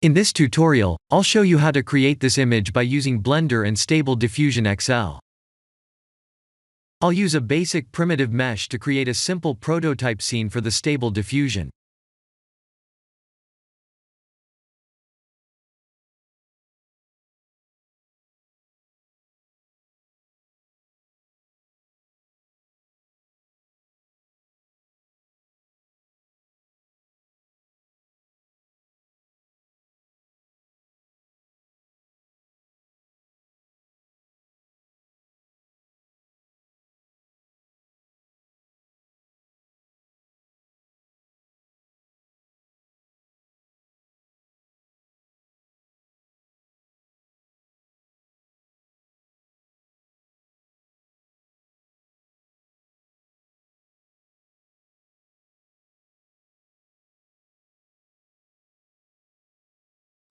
In this tutorial, I'll show you how to create this image by using Blender and Stable Diffusion XL. I'll use a basic primitive mesh to create a simple prototype scene for the Stable Diffusion.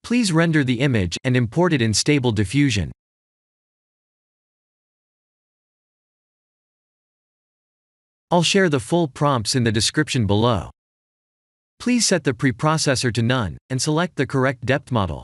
Please render the image and import it in Stable Diffusion. I'll share the full prompts in the description below. Please set the preprocessor to none, and select the correct depth model.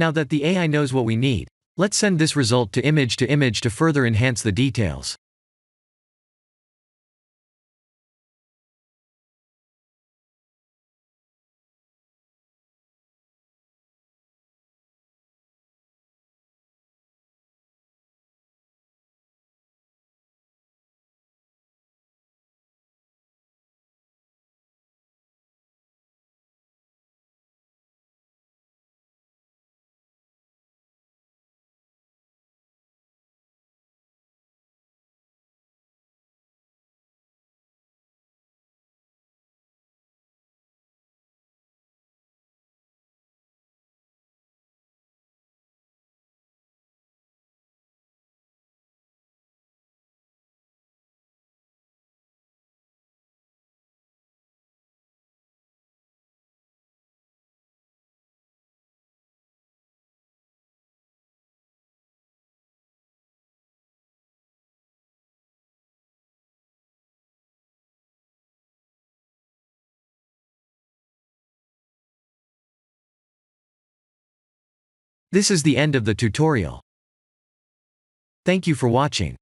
Now that the AI knows what we need, let's send this result to image to further enhance the details. This is the end of the tutorial. Thank you for watching.